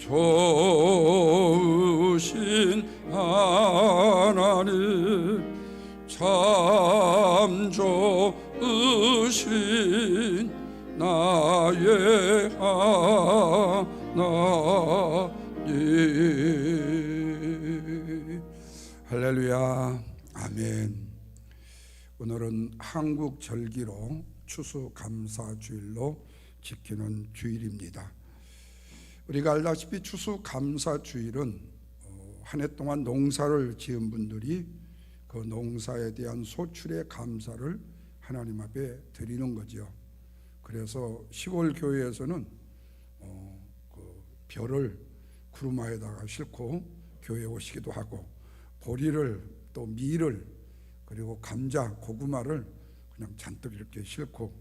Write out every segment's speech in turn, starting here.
좋으신 하나님, 참 좋으신 나의 하나님. 할렐루야, 아멘. 오늘은 한국 절기로 추수감사주일로 지키는 주일입니다. 우리가 알다시피 추수감사주일은 한 해 동안 농사를 지은 분들이 그 농사에 대한 소출의 감사를 하나님 앞에 드리는 거죠. 그래서 시골 교회에서는 그 별을 구루마에다가 싣고 교회에 오시기도 하고, 보리를 또 밀을 그리고 감자, 고구마를 그냥 잔뜩 이렇게 싣고,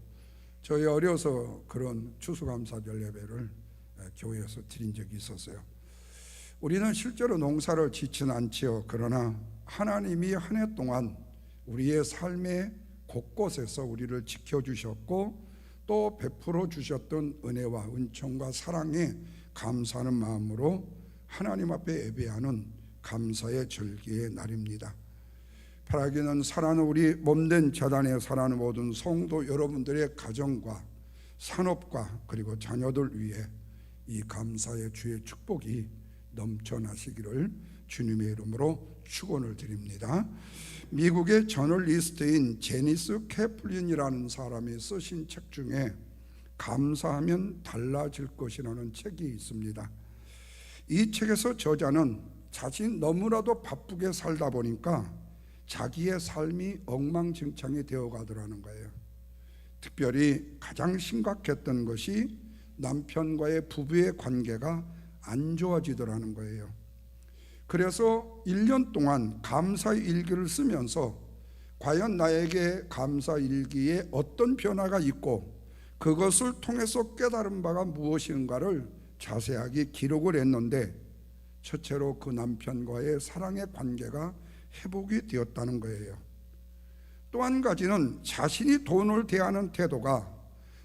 저희 어려서 그런 추수감사절 예배를 교회에서 드린 적이 있었어요. 우리는 실제로 농사를 짓진 않지요. 그러나 하나님이 한 해 동안 우리의 삶의 곳곳에서 우리를 지켜주셨고 또 베풀어 주셨던 은혜와 은총과 사랑에 감사하는 마음으로 하나님 앞에 예배하는 감사의 절기의 날입니다. 바라기는 사랑하는 우리 몸된 재단에 사랑하는 모든 성도 여러분들의 가정과 산업과 그리고 자녀들 위해 이 감사의 주의 축복이 넘쳐나시기를 주님의 이름으로 축원을 드립니다. 미국의 저널리스트인 제니스 캐플린이라는 사람이 쓰신 책 중에 감사하면 달라질 것이라는 책이 있습니다. 이 책에서 저자는 자신이 너무나도 바쁘게 살다 보니까 자기의 삶이 엉망진창이 되어가더라는 거예요. 특별히 가장 심각했던 것이 남편과의 부부의 관계가 안 좋아지더라는 거예요. 그래서 1년 동안 감사의 일기를 쓰면서 과연 나에게 감사일기에 어떤 변화가 있고 그것을 통해서 깨달은 바가 무엇인가를 자세하게 기록을 했는데, 첫째로 그 남편과의 사랑의 관계가 회복이 되었다는 거예요. 또 한 가지는 자신이 돈을 대하는 태도가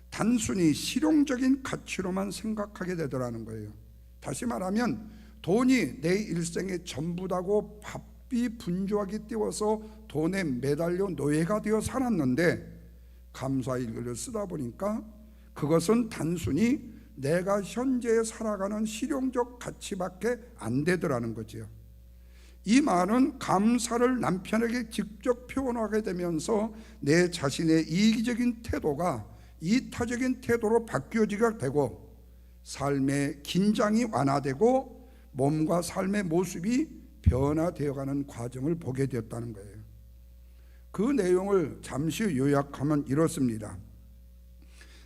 단순히 실용적인 가치로만 생각하게 되더라는 거예요. 다시 말하면 돈이 내 일생의 전부다고 바삐 분주하게 띄워서 돈에 매달려 노예가 되어 살았는데, 감사일기를 쓰다 보니까 그것은 단순히 내가 현재 살아가는 실용적 가치밖에 안 되더라는 거지요. 이 말은 감사를 남편에게 직접 표현하게 되면서 내 자신의 이기적인 태도가 이타적인 태도로 바뀌어지게 되고 삶의 긴장이 완화되고 몸과 삶의 모습이 변화되어가는 과정을 보게 되었다는 거예요. 그 내용을 잠시 요약하면 이렇습니다.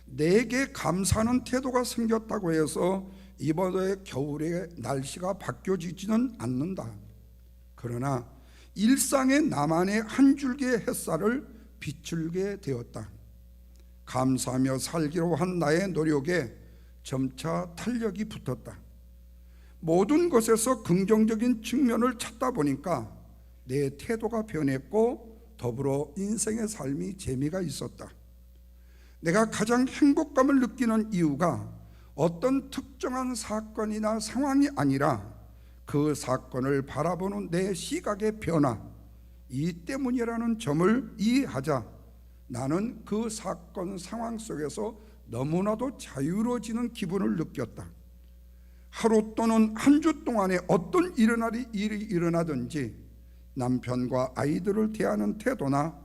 내게 감사하는 태도가 생겼다고 해서 이번에 겨울에 날씨가 바뀌어지지는 않는다. 그러나 일상의 나만의 한 줄기의 햇살을 비추게 되었다. 감사하며 살기로 한 나의 노력에 점차 탄력이 붙었다. 모든 것에서 긍정적인 측면을 찾다 보니까 내 태도가 변했고 더불어 인생의 삶이 재미가 있었다. 내가 가장 행복감을 느끼는 이유가 어떤 특정한 사건이나 상황이 아니라 그 사건을 바라보는 내 시각의 변화, 이 때문이라는 점을 이해하자 나는 그 사건 상황 속에서 너무나도 자유로워지는 기분을 느꼈다. 하루 또는 한 주 동안에 어떤 일이 일어나든지 남편과 아이들을 대하는 태도나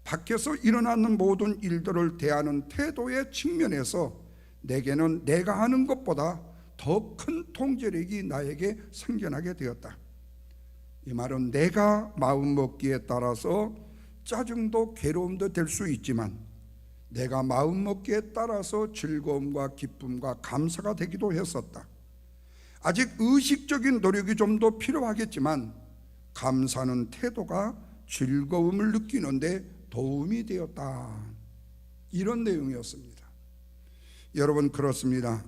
밖에서 일어나는 모든 일들을 대하는 태도의 측면에서 내게는 내가 하는 것보다 더 큰 통제력이 나에게 생겨나게 되었다. 이 말은 내가 마음먹기에 따라서 짜증도 괴로움도 될 수 있지만 내가 마음먹기에 따라서 즐거움과 기쁨과 감사가 되기도 했었다. 아직 의식적인 노력이 좀 더 필요하겠지만 감사하는 태도가 즐거움을 느끼는데 도움이 되었다. 이런 내용이었습니다. 여러분, 그렇습니다.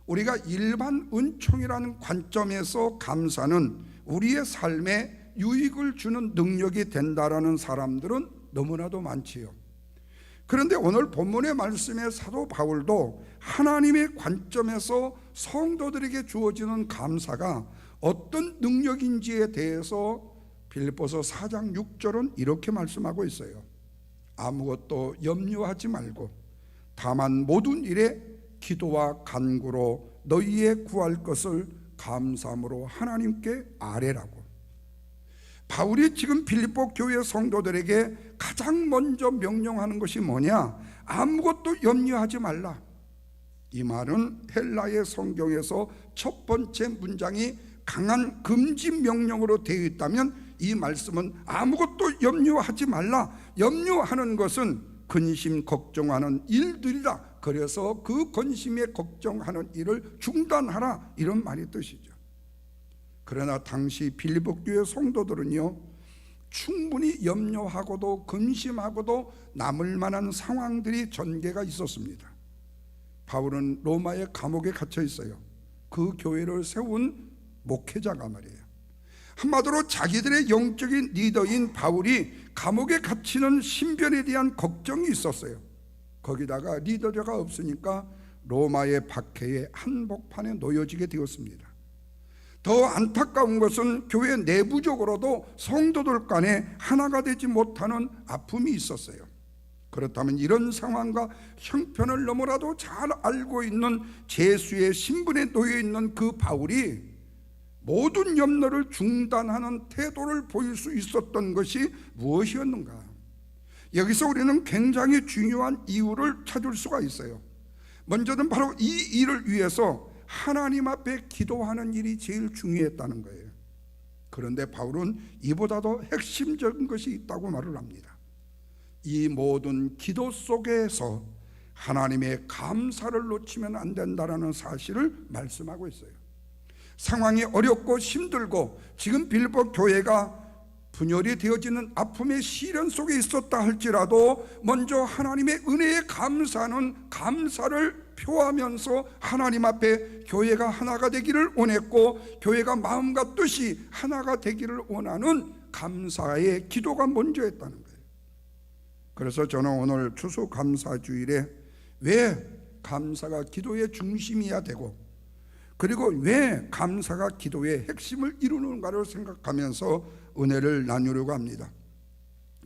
우리가 일반 은총이라는 관점에서 감사는 우리의 삶에 유익을 주는 능력이 된다라는 사람들은 너무나도 많지요. 그런데 오늘 본문의 말씀에 사도 바울도 하나님의 관점에서 성도들에게 주어지는 감사가 어떤 능력인지에 대해서 빌립보서 4장 6절은 이렇게 말씀하고 있어요. 아무것도 염려하지 말고 다만 모든 일에 기도와 간구로 너희의 구할 것을 감사함으로 하나님께 아뢰라고. 바울이 지금 빌립보 교회 성도들에게 가장 먼저 명령하는 것이 뭐냐? 아무것도 염려하지 말라. 이 말은 헬라의 성경에서 첫 번째 문장이 강한 금지 명령으로 되어 있다면 이 말씀은 아무것도 염려하지 말라. 염려하는 것은 근심 걱정하는 일들이다. 그래서 그 근심에 걱정하는 일을 중단하라, 이런 말의 뜻이죠. 그러나 당시 빌립보 교회 성도들은요, 충분히 염려하고도 근심하고도 남을 만한 상황들이 전개가 있었습니다. 바울은 로마의 감옥에 갇혀 있어요. 그 교회를 세운 목회자가 말이에요. 한마디로 자기들의 영적인 리더인 바울이 감옥에 갇히는 신변에 대한 걱정이 있었어요. 거기다가 리더자가 없으니까 로마의 박해의 한복판에 놓여지게 되었습니다. 더 안타까운 것은 교회 내부적으로도 성도들 간에 하나가 되지 못하는 아픔이 있었어요. 그렇다면 이런 상황과 형편을 너무나도 잘 알고 있는 제수의 신분에 놓여 있는 그 바울이 모든 염려를 중단하는 태도를 보일 수 있었던 것이 무엇이었는가? 여기서 우리는 굉장히 중요한 이유를 찾을 수가 있어요. 먼저는 바로 이 일을 위해서 하나님 앞에 기도하는 일이 제일 중요했다는 거예요. 그런데 바울은 이보다도 핵심적인 것이 있다고 말을 합니다. 이 모든 기도 속에서 하나님의 감사를 놓치면 안 된다는 사실을 말씀하고 있어요. 상황이 어렵고 힘들고 지금 빌립보 교회가 분열이 되어지는 아픔의 시련 속에 있었다 할지라도 먼저 하나님의 은혜에 감사하는 감사를 표하면서 하나님 앞에 교회가 하나가 되기를 원했고, 교회가 마음과 뜻이 하나가 되기를 원하는 감사의 기도가 먼저였다는 거예요. 그래서 저는 오늘 추수감사주일에 왜 감사가 기도의 중심이어야 되고, 그리고 왜 감사가 기도의 핵심을 이루는가를 생각하면서 은혜를 나누려고 합니다.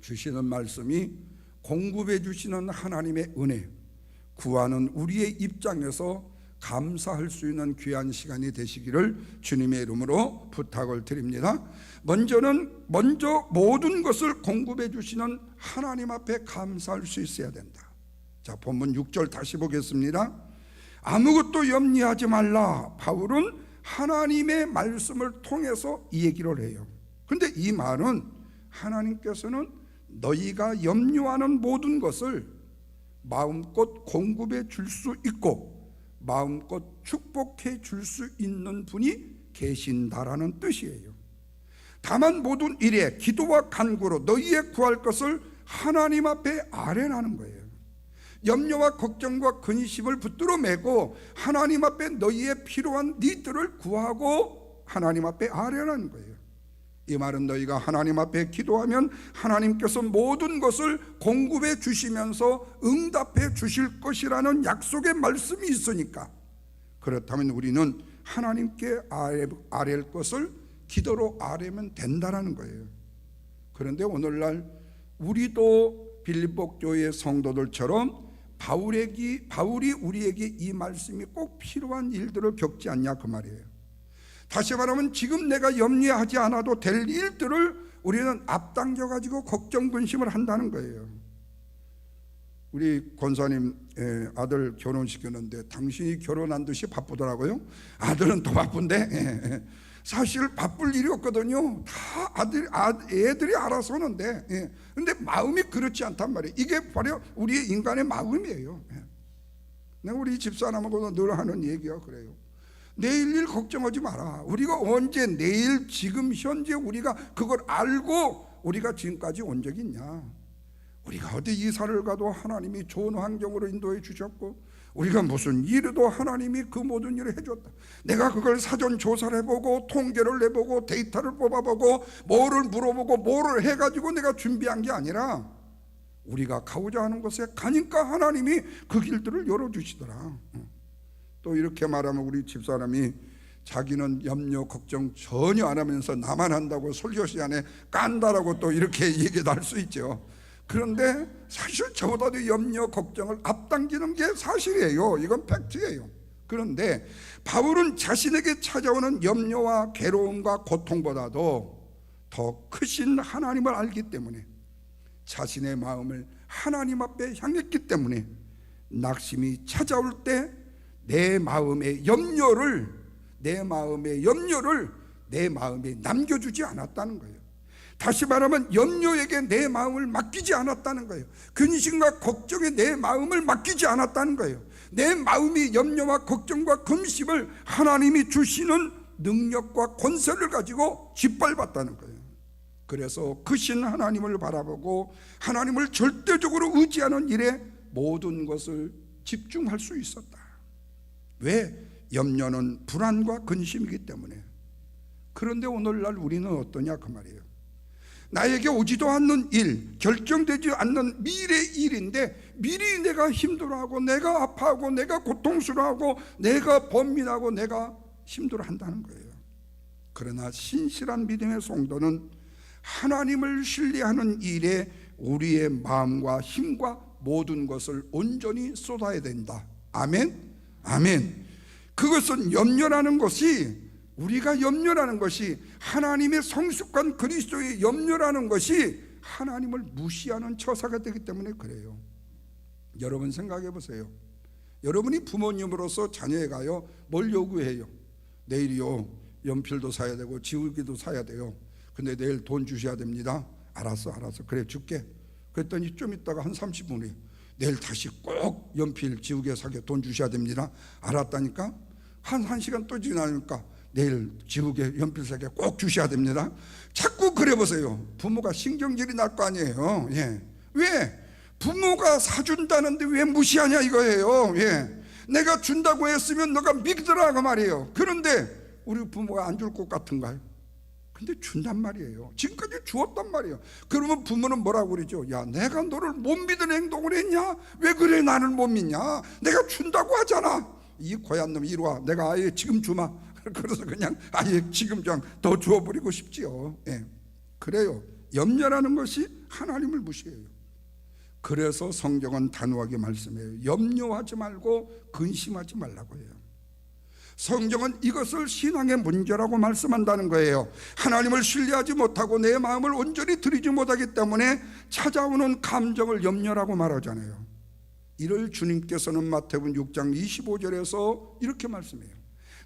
주시는 말씀이 공급해 주시는 하나님의 은혜, 구하는 우리의 입장에서 감사할 수 있는 귀한 시간이 되시기를 주님의 이름으로 부탁을 드립니다. 먼저 모든 것을 공급해 주시는 하나님 앞에 감사할 수 있어야 된다. 자, 본문 6절 다시 보겠습니다. 아무것도 염려하지 말라. 바울은 하나님의 말씀을 통해서 이 얘기를 해요. 그런데 이 말은 하나님께서는 너희가 염려하는 모든 것을 마음껏 공급해 줄 수 있고 마음껏 축복해 줄 수 있는 분이 계신다라는 뜻이에요. 다만 모든 일에 기도와 간구로 너희의 구할 것을 하나님 앞에 아뢰라는 거예요. 염려와 걱정과 근심을 붙들어 매고 하나님 앞에 너희의 필요한 니들을 구하고 하나님 앞에 아뢰라는 거예요. 이 말은 너희가 하나님 앞에 기도하면 하나님께서 모든 것을 공급해 주시면서 응답해 주실 것이라는 약속의 말씀이 있으니까, 그렇다면 우리는 하나님께 아뢰 것을 기도로 아뢰면 된다라는 거예요. 그런데 오늘날 우리도 빌립보 교회 성도들처럼 바울이 우리에게 이 말씀이 꼭 필요한 일들을 겪지 않냐 그 말이에요. 다시 말하면 지금 내가 염려하지 않아도 될 일들을 우리는 앞당겨 가지고 걱정 근심을 한다는 거예요. 우리 권사님 아들 결혼시켰는데 당신이 결혼한 듯이 바쁘더라고요. 아들은 더 바쁜데 사실 바쁠 일이 없거든요. 다 애들이 알아서 하는데, 근데 마음이 그렇지 않단 말이에요. 이게 바로 우리 인간의 마음이에요. 내가 우리 집사람하고도 늘 하는 얘기가 그래요. 내일 일 걱정하지 마라. 우리가 언제 내일 지금 현재 우리가 그걸 알고 우리가 지금까지 온 적이 있냐. 우리가 어디 이사를 가도 하나님이 좋은 환경으로 인도해 주셨고, 우리가 무슨 일에도 하나님이 그 모든 일을 해줬다. 내가 그걸 사전 조사를 해보고 통계를 내보고 데이터를 뽑아보고 뭐를 물어보고 뭐를 해가지고 내가 준비한 게 아니라 우리가 가고자 하는 곳에 가니까 하나님이 그 길들을 열어주시더라. 또 이렇게 말하면 우리 집사람이 자기는 염려 걱정 전혀 안 하면서 나만 한다고 설교 시간에 깐다라고 또 이렇게 얘기도 할 수 있죠. 그런데 사실 저보다도 염려 걱정을 앞당기는 게 사실이에요. 이건 팩트예요. 그런데 바울은 자신에게 찾아오는 염려와 괴로움과 고통보다도 더 크신 하나님을 알기 때문에, 자신의 마음을 하나님 앞에 향했기 때문에 낙심이 찾아올 때 내 마음의 염려를 내 마음에 남겨주지 않았다는 거예요. 다시 말하면 염려에게 내 마음을 맡기지 않았다는 거예요. 근심과 걱정에 내 마음을 맡기지 않았다는 거예요. 내 마음이 염려와 걱정과 근심을 하나님이 주시는 능력과 권세를 가지고 짓밟았다는 거예요. 그래서 크신 하나님을 바라보고 하나님을 절대적으로 의지하는 일에 모든 것을 집중할 수 있었다. 왜? 염려는 불안과 근심이기 때문에. 그런데 오늘날 우리는 어떠냐 그 말이에요. 나에게 오지도 않는 일, 결정되지 않는 미래의 일인데 미리 내가 힘들어하고 내가 아파하고 내가 고통스러워하고 내가 번민하고 내가 힘들어한다는 거예요. 그러나 신실한 믿음의 성도는 하나님을 신뢰하는 일에 우리의 마음과 힘과 모든 것을 온전히 쏟아야 된다. 아멘? 아멘. 그것은 염려라는 것이, 우리가 염려라는 것이, 하나님의 성숙한 그리스도의 염려라는 것이 하나님을 무시하는 처사가 되기 때문에 그래요. 여러분 생각해 보세요. 여러분이 부모님으로서 자녀에가요 뭘 요구해요? 내일이요 연필도 사야 되고 지우개도 사야 돼요. 근데 내일 돈 주셔야 됩니다. 알았어 그래 줄게. 그랬더니 좀 있다가 한 30분 후에 내일 다시 꼭 연필 지우개 사게 돈 주셔야 됩니다. 알았다니까. 한 1시간 또 지나니까 내일 지우개 연필 사게 꼭 주셔야 됩니다. 자꾸 그래 보세요. 부모가 신경질이 날 거 아니에요. 예. 왜? 부모가 사준다는데 왜 무시하냐 이거예요. 예. 내가 준다고 했으면 너가 믿더라 그 말이에요. 그런데 우리 부모가 안 줄 것 같은가요? 근데 준단 말이에요. 지금까지 주었단 말이에요. 그러면 부모는 뭐라고 그러죠? 야, 내가 너를 못 믿는 행동을 했냐? 왜 그래 나를 못 믿냐? 내가 준다고 하잖아. 이 고얀 놈 이리 와. 내가 아예 지금 주마. 그래서 그냥 아예 지금 더 주어버리고 싶지요. 예. 그래요. 염려라는 것이 하나님을 무시해요. 그래서 성경은 단호하게 말씀해요. 염려하지 말고 근심하지 말라고 해요. 성경은 이것을 신앙의 문제라고 말씀한다는 거예요. 하나님을 신뢰하지 못하고 내 마음을 온전히 드리지 못하기 때문에 찾아오는 감정을 염려라고 말하잖아요. 이를 주님께서는 마태복음 6장 25절에서 이렇게 말씀해요.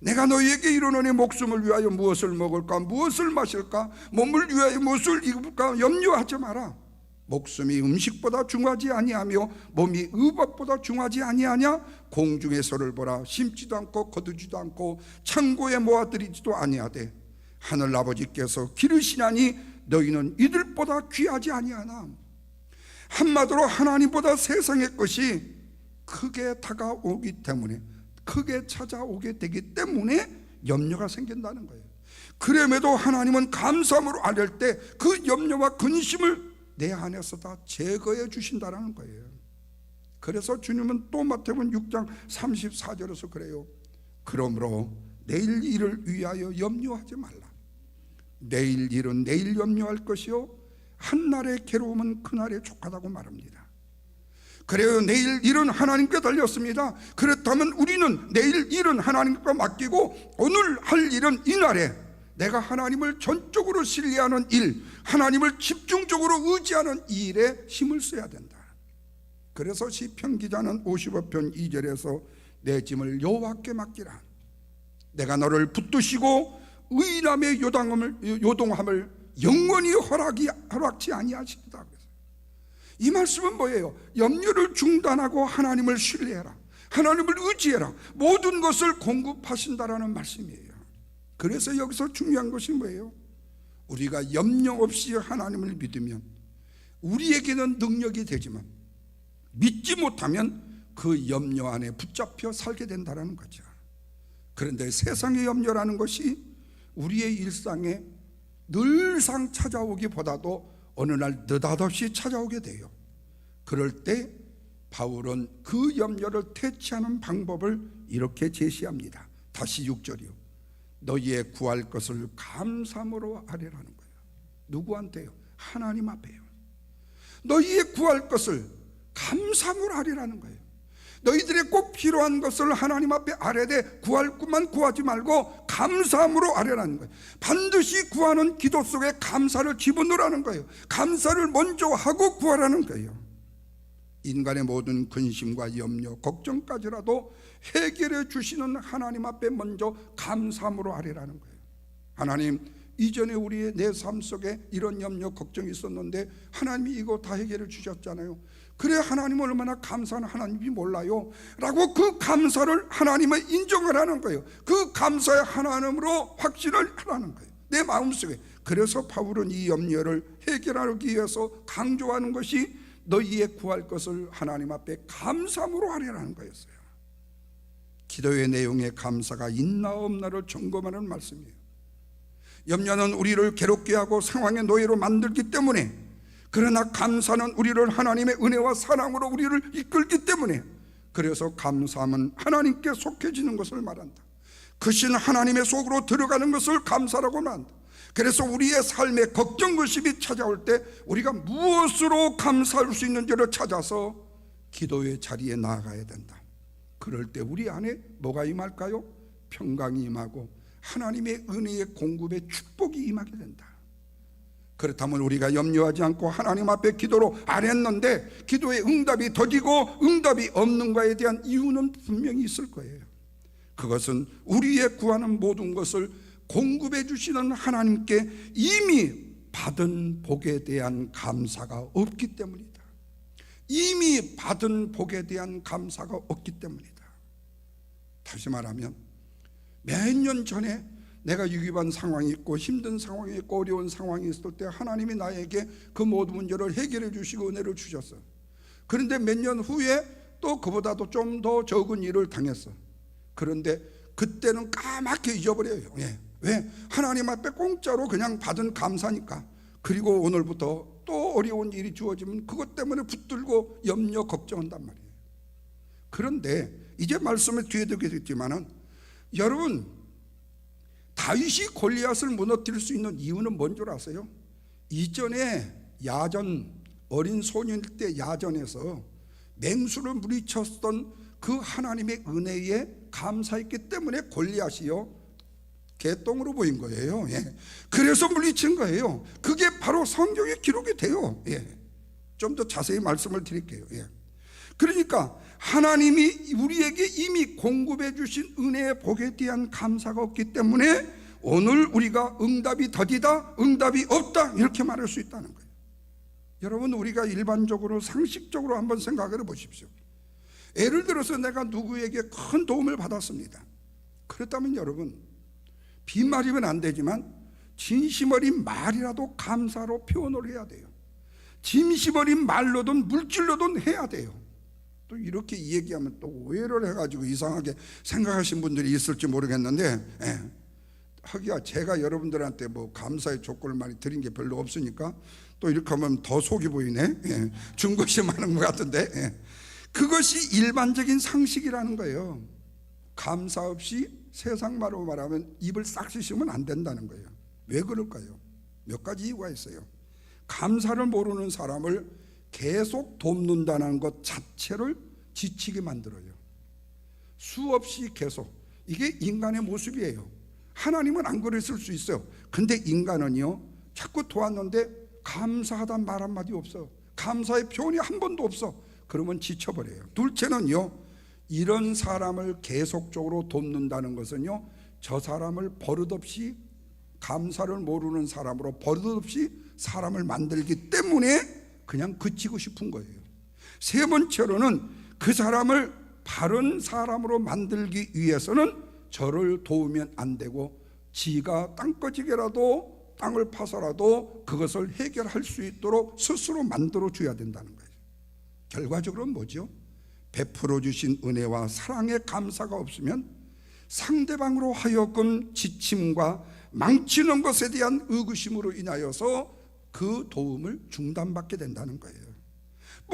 내가 너희에게 이르노니 목숨을 위하여 무엇을 먹을까 무엇을 마실까 몸을 위하여 무엇을 입을까 염려하지 마라. 목숨이 음식보다 중하지 아니하며 몸이 의복보다 중하지 아니하냐. 공중의 소를 보라. 심지도 않고 거두지도 않고 창고에 모아들이지도 아니하되 하늘 아버지께서 기르시나니 너희는 이들보다 귀하지 아니하나. 한마디로 하나님보다 세상의 것이 크게 다가오기 때문에, 크게 찾아오게 되기 때문에 염려가 생긴다는 거예요. 그럼에도 하나님은 감사함으로 아뢰 때 그 염려와 근심을 내 안에서 다 제거해 주신다는 거예요. 그래서 주님은 또 마태복음 6장 34절에서 그래요. 그러므로 내일 일을 위하여 염려하지 말라. 내일 일은 내일 염려할 것이요 한날의 괴로움은 그날에 족하다고 말합니다. 그래요. 내일 일은 하나님께 달렸습니다. 그렇다면 우리는 내일 일은 하나님께 맡기고 오늘 할 일은 이날에 내가 하나님을 전적으로 신뢰하는 일, 하나님을 집중적으로 의지하는 이 일에 힘을 써야 된다. 그래서 시편 기자는 55편 2절에서 내 짐을 여호와께 맡기라. 내가 너를 붙드시고 의인함의 요동함을 영원히 허락지 아니하시리다. 이 말씀은 뭐예요? 염려를 중단하고 하나님을 신뢰해라. 하나님을 의지해라. 모든 것을 공급하신다라는 말씀이에요. 그래서 여기서 중요한 것이 뭐예요? 우리가 염려 없이 하나님을 믿으면 우리에게는 능력이 되지만 믿지 못하면 그 염려 안에 붙잡혀 살게 된다는 거죠. 그런데 세상의 염려라는 것이 우리의 일상에 늘상 찾아오기보다도 어느 날 느닷없이 찾아오게 돼요. 그럴 때 바울은 그 염려를 퇴치하는 방법을 이렇게 제시합니다. 다시 6절이요. 너희의 구할 것을 감사함으로 아뢰라는 거예요. 누구한테요? 하나님 앞에요. 너희의 구할 것을 감사함으로 아뢰라는 거예요. 너희들의 꼭 필요한 것을 하나님 앞에 아뢰되 구할 것만 구하지 말고 감사함으로 아뢰라는 거예요. 반드시 구하는 기도 속에 감사를 집어넣으라는 거예요. 감사를 먼저 하고 구하라는 거예요. 인간의 모든 근심과 염려, 걱정까지라도 해결해 주시는 하나님 앞에 먼저 감사함으로 아뢰라는 거예요. 하나님, 이전에 우리의 내 삶 속에 이런 염려, 걱정이 있었는데 하나님이 이거 다 해결해 주셨잖아요. 그래, 하나님 얼마나 감사한 하나님이 몰라요 라고 그 감사를 하나님을 인정하라는 거예요. 그 감사의 하나님으로 확신을 하라는 거예요, 내 마음속에. 그래서 바울은 이 염려를 해결하기 위해서 강조하는 것이 너희의 구할 것을 하나님 앞에 감사함으로 하려는 거였어요. 기도의 내용에 감사가 있나 없나를 점검하는 말씀이에요. 염려는 우리를 괴롭게 하고 상황의 노예로 만들기 때문에, 그러나 감사는 우리를 하나님의 은혜와 사랑으로 우리를 이끌기 때문에, 그래서 감사함은 하나님께 속해지는 것을 말한다. 크신 하나님의 속으로 들어가는 것을 감사라고 말한다. 그래서 우리의 삶에 걱정, 근심이 찾아올 때 우리가 무엇으로 감사할 수 있는지를 찾아서 기도의 자리에 나아가야 된다. 그럴 때 우리 안에 뭐가 임할까요? 평강이 임하고 하나님의 은혜의 공급에 축복이 임하게 된다. 그렇다면 우리가 염려하지 않고 하나님 앞에 기도로 아뢰었는데 기도의 응답이 더디고 응답이 없는 것에 대한 이유는 분명히 있을 거예요. 그것은 우리의 구하는 모든 것을 공급해 주시는 하나님께 이미 받은 복에 대한 감사가 없기 때문이다. 이미 받은 복에 대한 감사가 없기 때문이다. 다시 말하면 몇 년 전에 내가 유기반 상황이 있고 힘든 상황이 있고 어려운 상황이 있을 때 하나님이 나에게 그 모든 문제를 해결해 주시고 은혜를 주셨어. 그런데 몇 년 후에 또 그보다도 좀 더 적은 일을 당했어. 그런데 그때는 까맣게 잊어버려요. 왜? 하나님 앞에 공짜로 그냥 받은 감사니까. 그리고 오늘부터 또 어려운 일이 주어지면 그것 때문에 붙들고 염려, 걱정한단 말이에요. 그런데 이제 말씀을 뒤에 듣겠지만은, 여러분, 다윗이 골리앗을 무너뜨릴 수 있는 이유는 뭔 줄 아세요? 이전에 야전, 어린 소년일 때 야전에서 맹수를 물리쳤던 그 하나님의 은혜에 감사했기 때문에 골리앗이요 개똥으로 보인 거예요. 그래서 물리친 거예요. 그게 바로 성경에 기록이 돼요. 좀 더 자세히 말씀을 드릴게요. 그러니까 하나님이 우리에게 이미 공급해 주신 은혜의 복에 대한 감사가 없기 때문에 오늘 우리가 응답이 더디다, 응답이 없다 이렇게 말할 수 있다는 거예요. 여러분, 우리가 일반적으로 상식적으로 한번 생각을 해보십시오. 예를 들어서 내가 누구에게 큰 도움을 받았습니다. 그렇다면 여러분, 빈말이면 안 되지만 진심 어린 말이라도 감사로 표현을 해야 돼요. 진심 어린 말로든 물질로든 해야 돼요. 또 이렇게 얘기하면 또 오해를 해가지고 이상하게 생각하신 분들이 있을지 모르겠는데, 하기야 제가 여러분들한테 뭐 감사의 조건을 많이 드린 게 별로 없으니까 또 이렇게 하면 더 속이 보이네. 준 것이 많은 것 같은데, 그것이 일반적인 상식이라는 거예요. 감사 없이 세상 말로 말하면 입을 싹 씻으면 안 된다는 거예요. 왜 그럴까요? 몇 가지 이유가 있어요. 감사를 모르는 사람을 계속 돕는다는 것 자체를 지치게 만들어요. 수없이 계속. 이게 인간의 모습이에요. 하나님은 안 그랬을 수 있어요. 근데 인간은요, 자꾸 도왔는데 감사하단 말 한마디 없어. 감사의 표현이 한 번도 없어. 그러면 지쳐버려요. 둘째는요, 이런 사람을 계속적으로 돕는다는 것은요, 저 사람을 버릇없이, 감사를 모르는 사람으로 버릇없이 사람을 만들기 때문에 그냥 그치고 싶은 거예요. 세 번째로는 그 사람을 바른 사람으로 만들기 위해서는 저를 도우면 안 되고 지가 땅거지게라도 땅을 파서라도 그것을 해결할 수 있도록 스스로 만들어 줘야 된다는 거예요. 결과적으로는 뭐죠? 베풀어 주신 은혜와 사랑의 감사가 없으면 상대방으로 하여금 지침과 망치는 것에 대한 의구심으로 인하여서 그 도움을 중단받게 된다는 거예요.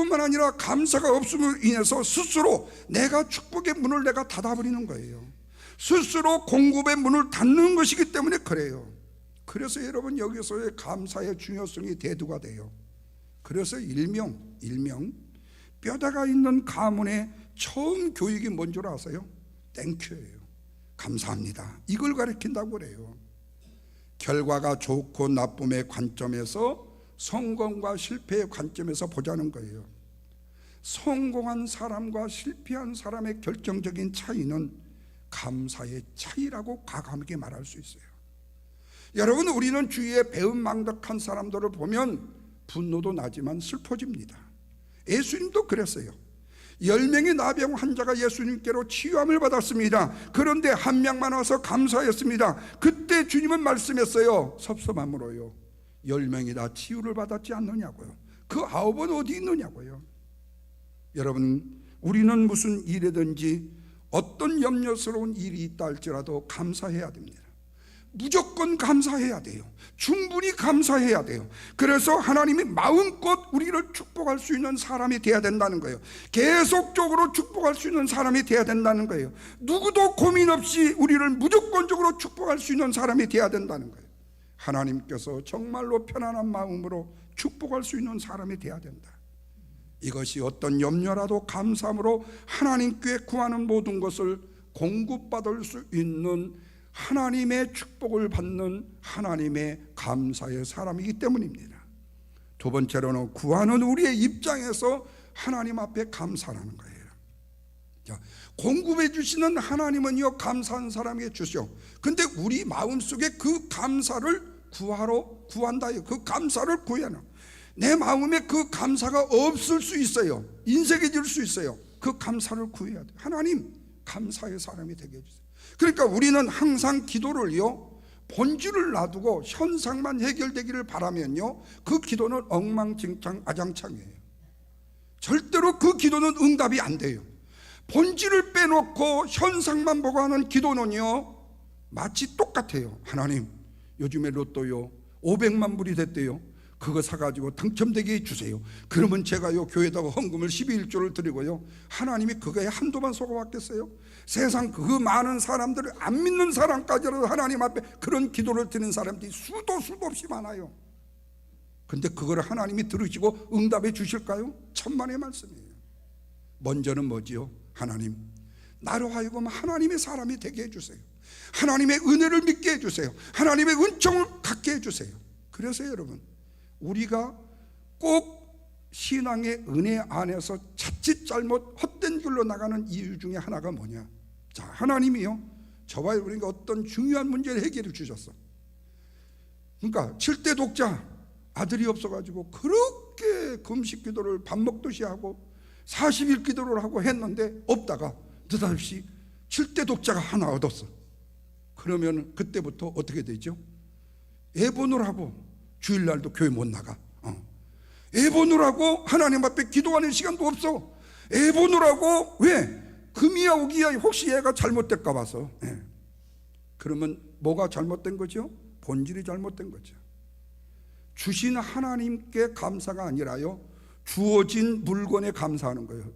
뿐만 아니라 감사가 없음으로 인해서 스스로 내가 축복의 문을 내가 닫아버리는 거예요. 스스로 공급의 문을 닫는 것이기 때문에 그래요. 그래서 여러분 여기서의 감사의 중요성이 대두가 돼요. 그래서 일명 뼈다가 있는 가문의 처음 교육이 뭔 줄 아세요? 땡큐예요. 감사합니다. 이걸 가르친다고 그래요. 결과가 좋고 나쁨의 관점에서 성공과 실패의 관점에서 보자는 거예요. 성공한 사람과 실패한 사람의 결정적인 차이는 감사의 차이라고 과감하게 말할 수 있어요. 여러분, 우리는 주위에 배은망덕한 사람들을 보면 분노도 나지만 슬퍼집니다. 예수님도 그랬어요. 10명의 나병 환자가 예수님께로 치유함을 받았습니다. 그런데 한 명만 와서 감사했습니다. 그때 주님은 말씀했어요. 섭섭함으로요, 10명이 다 치유를 받았지 않느냐고요. 그 9은 어디 있느냐고요. 여러분, 우리는 무슨 일이든지 어떤 염려스러운 일이 있다 할지라도 감사해야 됩니다. 무조건 감사해야 돼요. 충분히 감사해야 돼요. 그래서 하나님이 마음껏 우리를 축복할 수 있는 사람이 돼야 된다는 거예요. 계속적으로 축복할 수 있는 사람이 돼야 된다는 거예요. 누구도 고민 없이 우리를 무조건적으로 축복할 수 있는 사람이 돼야 된다는 거예요. 하나님께서 정말로 편안한 마음으로 축복할 수 있는 사람이 돼야 된다. 이것이 어떤 염려라도 감사함으로 하나님께 구하는 모든 것을 공급받을 수 있는 하나님의 축복을 받는 하나님의 감사의 사람이기 때문입니다. 두 번째로는 구하는 우리의 입장에서 하나님 앞에 감사라는 거예요. 자, 공급해 주시는 하나님은요, 감사한 사람에게 주시오. 근데 우리 마음속에 그 감사를 구한다. 그 감사를 구해라. 내 마음에 그 감사가 없을 수 있어요. 인색해질 수 있어요. 그 감사를 구해야 돼요. 하나님, 감사의 사람이 되게 해주세요. 그러니까 우리는 항상 기도를요, 본질을 놔두고 현상만 해결되기를 바라면요, 그 기도는 엉망진창 아장창이에요. 절대로 그 기도는 응답이 안 돼요. 본질을 빼놓고 현상만 보고 하는 기도는요, 마치 똑같아요. 하나님, 요즘에 로또요 500만 불이 됐대요. 그거 사가지고 당첨되게 해주세요. 그러면 제가요 교회에다가 헌금을 12일조를 드리고요, 하나님이 그거에 한도만 속아봤겠어요? 세상 그 많은 사람들을 안 믿는 사람까지라도 하나님 앞에 그런 기도를 드리는 사람들이 수도 없이 많아요. 근데 그걸 하나님이 들으시고 응답해 주실까요? 천만의 말씀이에요. 먼저는 뭐지요? 하나님, 나로 하여금 하나님의 사람이 되게 해주세요. 하나님의 은혜를 믿게 해주세요. 하나님의 은총을 갖게 해주세요. 그래서 여러분, 우리가 꼭 신앙의 은혜 안에서 자칫 잘못 헛된 길로 나가는 이유 중에 하나가 뭐냐? 자, 하나님이요, 저와 우리가 어떤 중요한 문제를 해결해 주셨어. 그러니까 7대 독자 아들이 없어가지고 그렇게 금식 기도를 밥 먹듯이 하고 40일 기도를 하고 했는데 없다가 느닷없이 7대 독자가 하나 얻었어. 그러면 그때부터 어떻게 되죠? 애보느라고 주일날도 교회 못 나가. 애보느라고 하나님 앞에 기도하는 시간도 없어. 애보느라고, 왜? 금이야 오기야 혹시 얘가 잘못될까 봐서. 그러면 뭐가 잘못된 거죠? 본질이 잘못된 거죠. 주신 하나님께 감사가 아니라요, 주어진 물건에 감사하는 거예요.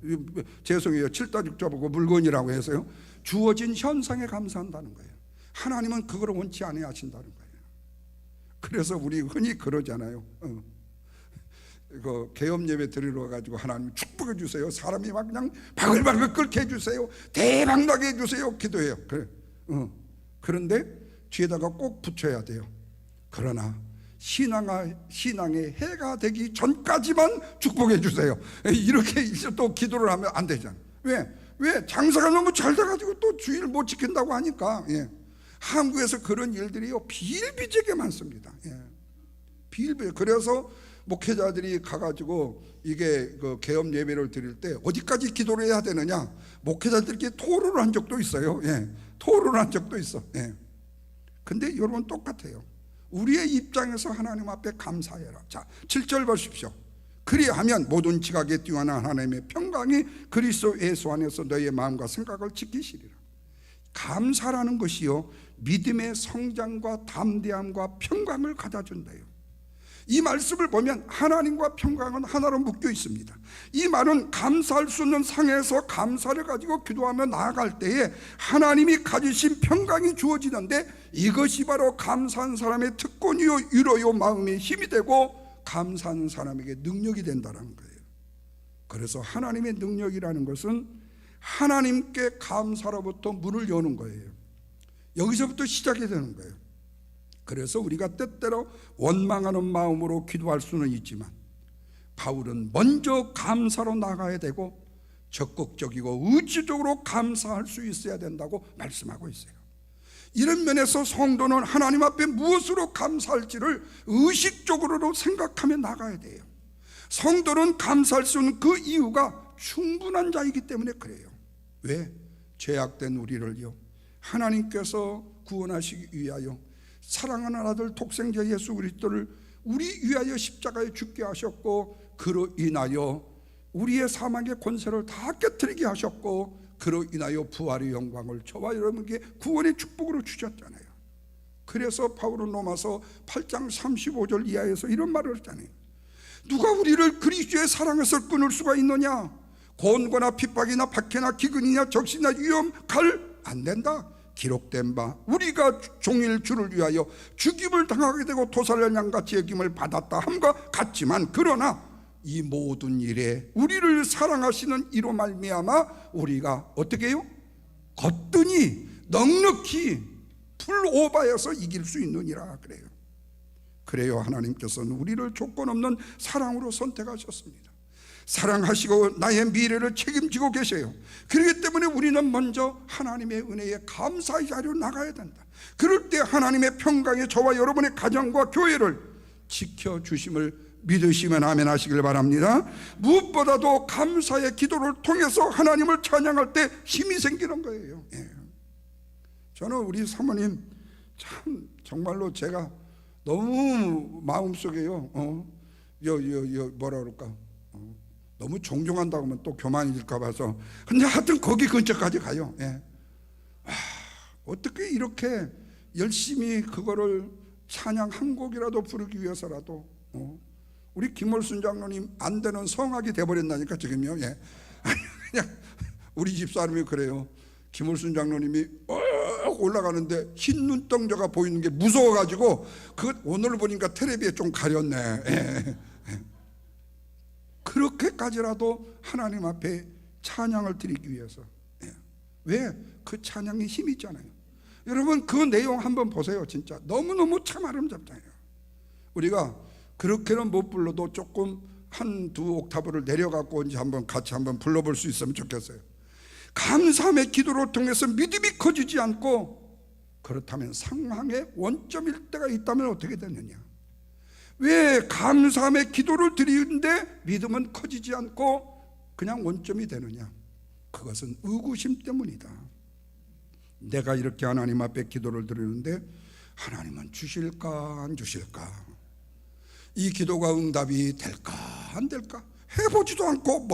죄송해요, 7다 6자 보고 물건이라고 해서요, 주어진 현상에 감사한다는 거예요. 하나님은 그걸 원치 않아 하신다는 거예요. 그래서 우리 흔히 그러잖아요. 그 개업 예배 드리러 가지고 하나님 축복해 주세요. 사람이 막 그냥 바글바글 끓게 해주세요. 대박 나게 해주세요. 기도해요. 그래. 그런데 뒤에다가 꼭 붙여야 돼요. 그러나 신앙의 해가 되기 전까지만 축복해 주세요. 이렇게 또 기도를 하면 안 되잖아요. 왜? 장사가 너무 잘 돼가지고 또 주일 못 지킨다고 하니까. 한국에서 그런 일들이요 비일비재하게 많습니다. 비일비재. 그래서 목회자들이 가가지고 이게 그 개업 예배를 드릴 때 어디까지 기도를 해야 되느냐, 목회자들끼리 토론을 한 적도 있어요. 토론을 한 적도 있어. 근데 여러분 똑같아요. 우리의 입장에서 하나님 앞에 감사해라. 자, 7절 보십시오. 그리하면 모든 지각에 뛰어난 하나님의 평강이 그리스도 예수 안에서 너희의 마음과 생각을 지키시리라. 감사라는 것이요, 믿음의 성장과 담대함과 평강을 가져준대요. 이 말씀을 보면 하나님과 평강은 하나로 묶여 있습니다. 이 말은 감사할 수 없는 상에서 감사를 가지고 기도하며 나아갈 때에 하나님이 가지신 평강이 주어지는데, 이것이 바로 감사한 사람의 특권이요 위로요 마음의 힘이 되고 감사하는 사람에게 능력이 된다는 거예요. 그래서 하나님의 능력이라는 것은 하나님께 감사로부터 문을 여는 거예요. 여기서부터 시작이 되는 거예요. 그래서 우리가 때때로 원망하는 마음으로 기도할 수는 있지만, 바울은 먼저 감사로 나가야 되고 적극적이고 의지적으로 감사할 수 있어야 된다고 말씀하고 있어요. 이런 면에서 성도는 하나님 앞에 무엇으로 감사할지를 의식적으로 생각하며 나가야 돼요. 성도는 감사할 수 있는 그 이유가 충분한 자이기 때문에 그래요. 왜? 죄악된 우리를요, 하나님께서 구원하시기 위하여 사랑하는 아들 독생자 예수 그리스도를 우리 위하여 십자가에 죽게 하셨고, 그로 인하여 우리의 사망의 권세를 다 깨뜨리게 하셨고, 그로 인하여 부활의 영광을 저와 여러분에게 구원의 축복으로 주셨잖아요. 그래서 바울은 로마서 8장 35절 이하에서 이런 말을 했잖아요. 누가 우리를 그리스도의 사랑에서 끊을 수가 있느냐? 고난과 핍박이나 박해나 기근이나 적신이나 위험, 칼 안 된다. 기록된 바 우리가 종일 주를 위하여 죽임을 당하게 되고 도살련 양같이 여김을 받았다 함과 같지만, 그러나 이 모든 일에 우리를 사랑하시는 이로 말미암아 우리가 어떻게 해요? 거뜬히 넉넉히 풀오바해서 이길 수 있느니라 그래요. 그래요, 하나님께서는 우리를 조건 없는 사랑으로 선택하셨습니다. 사랑하시고 나의 미래를 책임지고 계세요. 그렇기 때문에 우리는 먼저 하나님의 은혜에 감사의 자리로 나가야 된다. 그럴 때 하나님의 평강이 저와 여러분의 가정과 교회를 지켜주심을 믿으시면 아멘 하시길 바랍니다. 무엇보다도 감사의 기도를 통해서 하나님을 찬양할 때 힘이 생기는 거예요. 예. 저는 우리 사모님 참 정말로 제가 너무 마음속에요, 뭐라 그럴까, 너무 존경한다고 하면 또 교만일까 봐서, 근데 하여튼 거기 근처까지 가요. 예. 어떻게 이렇게 열심히 그거를 찬양 한 곡이라도 부르기 위해서라도 우리 김월순 장로님 안 되는 성악이 돼버렸다니까 지금요. 예. 그냥 우리 집사람이 그래요. 김월순 장로님이 올라가는데 흰 눈동자가 보이는 게 무서워가지고, 그 오늘 보니까 텔레비에 좀 가렸네. 예. 그렇게까지라도 하나님 앞에 찬양을 드리기 위해서. 예. 왜? 그 찬양에 힘이 있잖아요. 여러분 그 내용 한번 보세요. 진짜 너무너무 참 아름답잖아요. 우리가 그렇게는 못 불러도 조금 한두 옥타브를 내려갖고 이제 같이 한번 불러볼 수 있으면 좋겠어요. 감사함의 기도를 통해서 믿음이 커지지 않고, 그렇다면 상황의 원점일 때가 있다면 어떻게 되느냐? 왜 감사함의 기도를 드리는데 믿음은 커지지 않고 그냥 원점이 되느냐? 그것은 의구심 때문이다. 내가 이렇게 하나님 앞에 기도를 드리는데 하나님은 주실까 안 주실까? 이 기도가 응답이 될까 안 될까? 해보지도 않고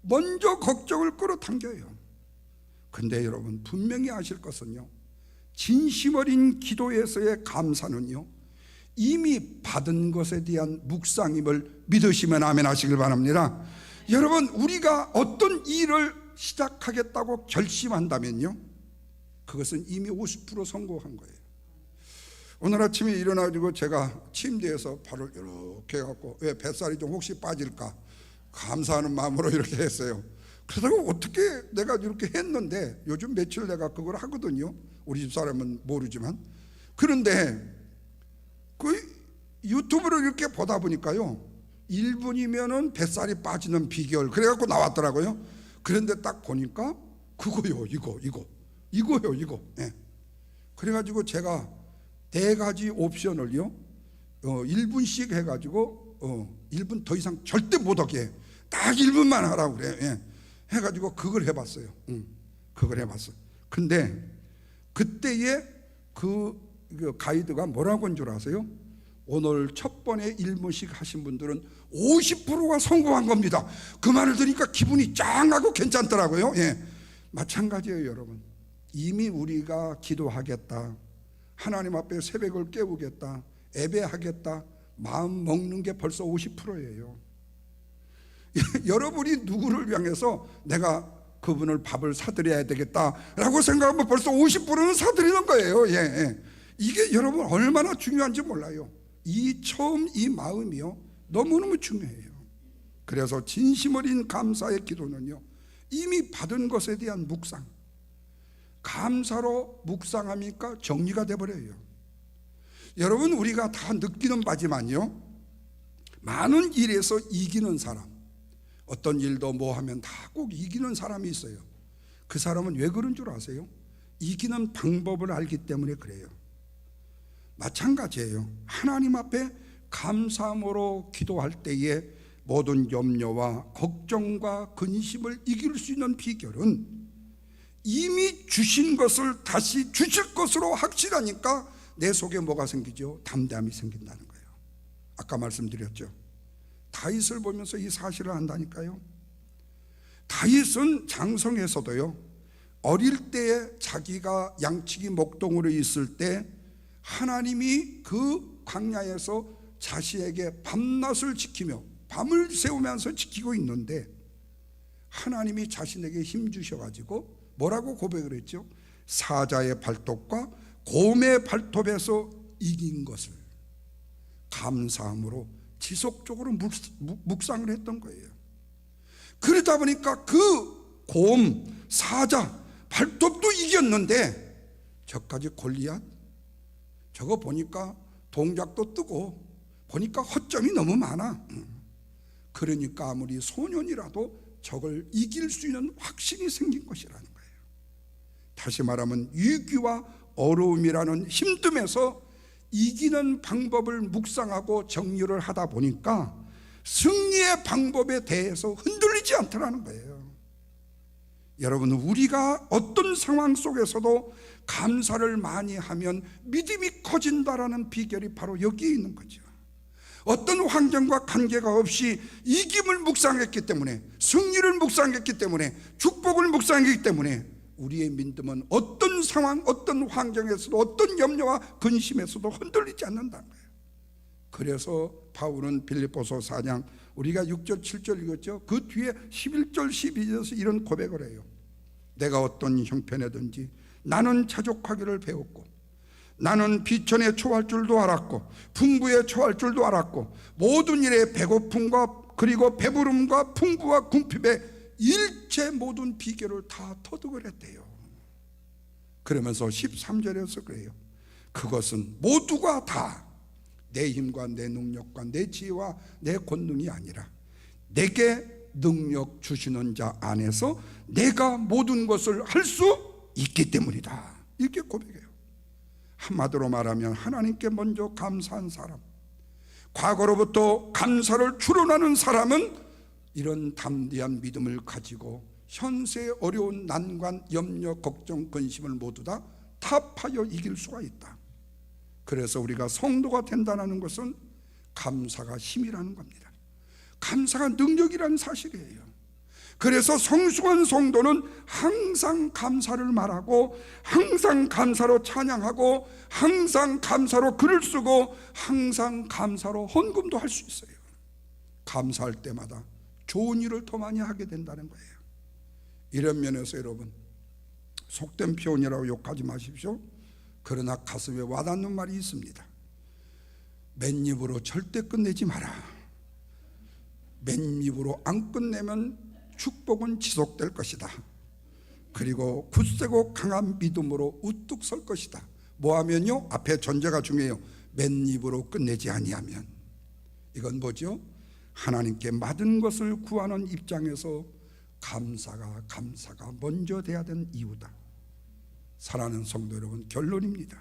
먼저 걱정을 끌어당겨요. 근데 여러분 분명히 아실 것은요, 진심 어린 기도에서의 감사는요, 이미 받은 것에 대한 묵상임을 믿으시면 아멘 하시길 바랍니다. 여러분 우리가 어떤 일을 시작하겠다고 결심한다면요, 그것은 이미 50% 성공한 거예요. 오늘 아침에 일어나가지고 제가 침대에서 발을 이렇게 해갖고, 왜 뱃살이 좀 혹시 빠질까 감사하는 마음으로 이렇게 했어요. 그러다가 어떻게 내가 이렇게 했는데, 요즘 며칠 내가 그걸 하거든요. 우리 집 사람은 모르지만. 그런데 그 유튜브를 이렇게 보다 보니까요, 1분이면은 뱃살이 빠지는 비결 그래갖고 나왔더라고요. 그런데 딱 보니까 그거요, 이거요. 예. 그래가지고 제가 4가지 옵션을요, 1분씩 해가지고 1분 더 이상 절대 못하게 딱 1분만 하라고 그래요. 예. 해가지고 그걸 해봤어요. 그걸 해봤어. 근데 그때의 그 가이드가 뭐라고 한 줄 아세요? 오늘 첫 번에 1분씩 하신 분들은 50%가 성공한 겁니다. 그 말을 들으니까 기분이 짱하고 괜찮더라고요. 예. 마찬가지예요, 여러분. 이미 우리가 기도하겠다, 하나님 앞에 새벽을 깨우겠다, 예배하겠다 마음 먹는 게 벌써 50%예요. 여러분이 누구를 향해서 내가 그분을 밥을 사드려야 되겠다라고 생각하면 벌써 50%는 사드리는 거예요. 예. 이게 여러분 얼마나 중요한지 몰라요. 처음 이 마음이요 너무너무 중요해요. 그래서 진심 어린 감사의 기도는요, 이미 받은 것에 대한 묵상, 감사로 묵상하니까 정리가 돼버려요. 여러분, 우리가 다 느끼는 바지만요, 많은 일에서 이기는 사람, 어떤 일도 뭐 하면 다 꼭 이기는 사람이 있어요. 그 사람은 왜 그런 줄 아세요? 이기는 방법을 알기 때문에 그래요. 마찬가지예요. 하나님 앞에 감사함으로 기도할 때에 모든 염려와 걱정과 근심을 이길 수 있는 비결은 이미 주신 것을 다시 주실 것으로 확실하니까 내 속에 뭐가 생기죠? 담대함이 생긴다는 거예요. 아까 말씀드렸죠. 다윗을 보면서 이 사실을 안다니까요. 다윗은 장성에서도요, 어릴 때에 자기가 양치기 목동으로 있을 때 하나님이 그 광야에서 자신에게 밤낮을 지키며 밤을 새우면서 지키고 있는데 하나님이 자신에게 힘 주셔가지고 뭐라고 고백을 했죠? 사자의 발톱과 곰의 발톱에서 이긴 것을 감사함으로 지속적으로 묵상을 했던 거예요. 그러다 보니까 그 곰, 사자, 발톱도 이겼는데 저까지 골리앗, 저거 보니까 동작도 뜨고 보니까 허점이 너무 많아. 그러니까 아무리 소년이라도 저걸 이길 수 있는 확신이 생긴 것이라는 거예요. 다시 말하면 위기와 어려움이라는 힘듦에서 이기는 방법을 묵상하고 정리를 하다 보니까 승리의 방법에 대해서 흔들리지 않더라는 거예요. 여러분, 우리가 어떤 상황 속에서도 감사를 많이 하면 믿음이 커진다라는 비결이 바로 여기에 있는 거죠. 어떤 환경과 관계가 없이 이김을 묵상했기 때문에, 승리를 묵상했기 때문에, 축복을 묵상했기 때문에 우리의 믿음은 어떤 상황, 어떤 환경에서도, 어떤 염려와 근심에서도 흔들리지 않는다는 거예요. 그래서 바울은 빌립보서 4장, 우리가 6절 7절 읽었죠. 그 뒤에 11절 12절에서 이런 고백을 해요. 내가 어떤 형편에든지 나는 자족하기를 배웠고, 나는 비천에 처할 줄도 알았고, 풍부에 처할 줄도 알았고, 모든 일에 배고픔과 그리고 배부름과 풍부와 궁핍에 일체 모든 비결을 다 터득을 했대요. 그러면서 13절에서 그래요. 그것은 모두가 다 내 힘과 내 능력과 내 지혜와 내 권능이 아니라 내게 능력 주시는 자 안에서 내가 모든 것을 할 수 있기 때문이다. 이렇게 고백해요. 한마디로 말하면 하나님께 먼저 감사한 사람, 과거로부터 감사를 추론하는 사람은 이런 담대한 믿음을 가지고 현세의 어려운 난관, 염려, 걱정, 근심을 모두 다 타파하여 이길 수가 있다. 그래서 우리가 성도가 된다는 것은 감사가 힘이라는 겁니다. 감사가 능력이라는 사실이에요. 그래서 성숙한 성도는 항상 감사를 말하고, 항상 감사로 찬양하고, 항상 감사로 글을 쓰고, 항상 감사로 헌금도 할 수 있어요. 감사할 때마다 좋은 일을 더 많이 하게 된다는 거예요. 이런 면에서 여러분, 속된 표현이라고 욕하지 마십시오. 그러나 가슴에 와닿는 말이 있습니다. 맨입으로 절대 끝내지 마라. 맨입으로 안 끝내면 축복은 지속될 것이다. 그리고 굳세고 강한 믿음으로 우뚝 설 것이다. 뭐하면요? 앞에 전제가 중요해요. 맨입으로 끝내지 아니하면. 이건 뭐죠? 하나님께 받은 것을 구하는 입장에서 감사가 먼저 돼야 되는 이유다. 사랑하는 성도 여러분, 결론입니다.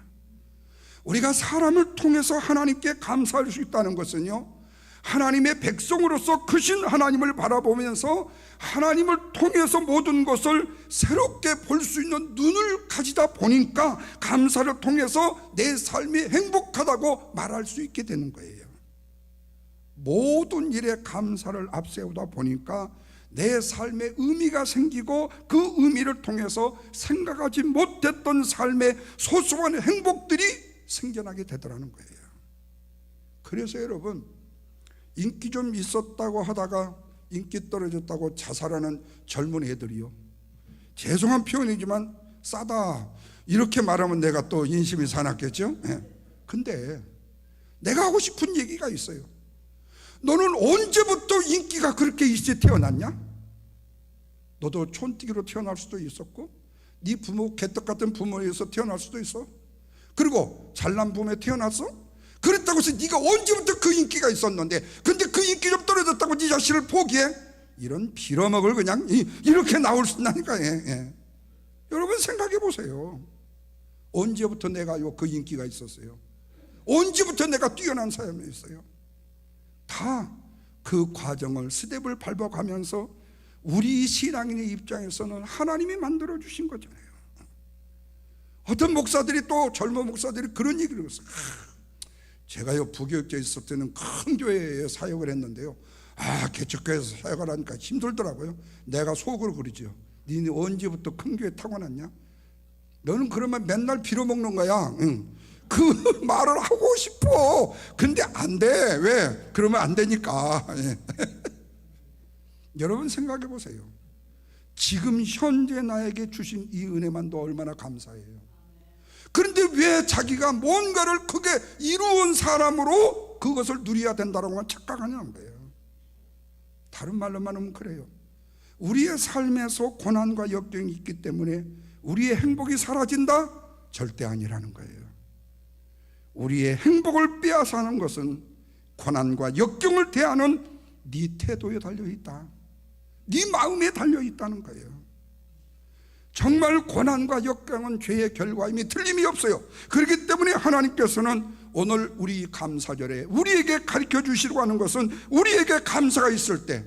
우리가 사람을 통해서 하나님께 감사할 수 있다는 것은요, 하나님의 백성으로서 크신 하나님을 바라보면서 하나님을 통해서 모든 것을 새롭게 볼 수 있는 눈을 가지다 보니까 감사를 통해서 내 삶이 행복하다고 말할 수 있게 되는 거예요. 모든 일에 감사를 앞세우다 보니까 내 삶에 의미가 생기고 그 의미를 통해서 생각하지 못했던 삶의 소소한 행복들이 생겨나게 되더라는 거예요. 그래서 여러분, 인기 좀 있었다고 하다가 인기 떨어졌다고 자살하는 젊은 애들이요, 죄송한 표현이지만 싸다 이렇게 말하면 내가 또 인심이 사납겠죠. 근데 내가 하고 싶은 얘기가 있어요. 너는 언제부터 인기가 그렇게 일찍 태어났냐? 너도 촌뜨기로 태어날 수도 있었고, 네 부모 개떡 같은 부모에서 태어날 수도 있어. 그리고 잘난 부모에 태어났어? 그랬다고 해서 네가 언제부터 그 인기가 있었는데, 근데 그 인기 좀 떨어졌다고 네 자신을 포기해? 이런 빌어먹을 그냥 이렇게 나올 수 있다니까. 여러분 생각해 보세요. 언제부터 내가 그 인기가 있었어요? 언제부터 내가 뛰어난 사람이었어요? 다 그 과정을 스텝을 밟아가면서 우리 신앙인의 입장에서는 하나님이 만들어 주신 거잖아요. 어떤 목사들이, 또 젊은 목사들이 그런 얘기를 했어요. 제가요 부교육자에 있을 때는 큰 교회에 사역을 했는데요, 개척교회에서 사역을 하니까 힘들더라고요. 내가 속으로 그러죠. 니네 언제부터 큰 교회 타고났냐? 너는 그러면 맨날 빌어먹는 거야. 그 말을 하고 싶어. 근데 안 돼. 왜? 그러면 안 되니까. 여러분 생각해 보세요. 지금 현재 나에게 주신 이 은혜만도 얼마나 감사해요. 그런데 왜 자기가 뭔가를 크게 이루은 사람으로 그것을 누려야 된다고 착각하냐는 거예요. 다른 말로 말하면 그래요. 우리의 삶에서 고난과 역경이 있기 때문에 우리의 행복이 사라진다? 절대 아니라는 거예요. 우리의 행복을 빼앗아는 것은 고난과 역경을 대하는 네 태도에 달려있다, 네 마음에 달려있다는 거예요. 정말 고난과 역경은 죄의 결과임이 틀림이 없어요. 그렇기 때문에 하나님께서는 오늘 우리 감사절에 우리에게 가르쳐 주시려고 하는 것은, 우리에게 감사가 있을 때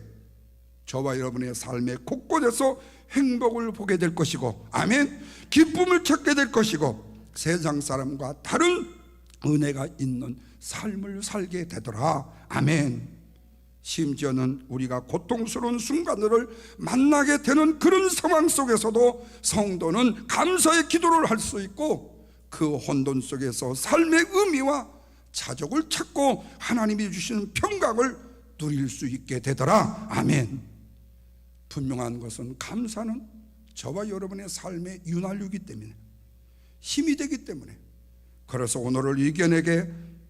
저와 여러분의 삶의 곳곳에서 행복을 보게 될 것이고, 아멘, 기쁨을 찾게 될 것이고, 세상 사람과 다른 은혜가 있는 삶을 살게 되더라. 아멘. 심지어는 우리가 고통스러운 순간들을 만나게 되는 그런 상황 속에서도 성도는 감사의 기도를 할 수 있고, 그 혼돈 속에서 삶의 의미와 자족을 찾고 하나님이 주시는 평강을 누릴 수 있게 되더라. 아멘. 분명한 것은 감사는 저와 여러분의 삶의 윤활유이기 때문에, 힘이 되기 때문에, 그래서 오늘을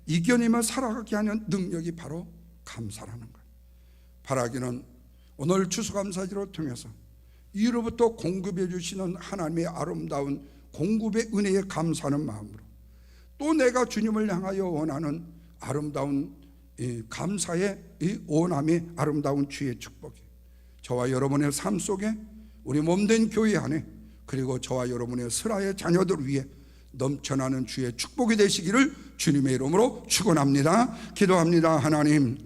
이겨내며 살아가게 하는 능력이 바로 감사라는 거예요. 바라기는 오늘 추수감사절을 통해서 이로부터 공급해 주시는 하나님의 아름다운 공급의 은혜에 감사하는 마음으로, 또 내가 주님을 향하여 원하는 아름다운 감사의 원함의 아름다운 주의 축복이 저와 여러분의 삶 속에, 우리 몸된 교회 안에, 그리고 저와 여러분의 슬하의 자녀들 위해 넘쳐나는 주의 축복이 되시기를 주님의 이름으로 축원합니다. 기도합니다. 하나님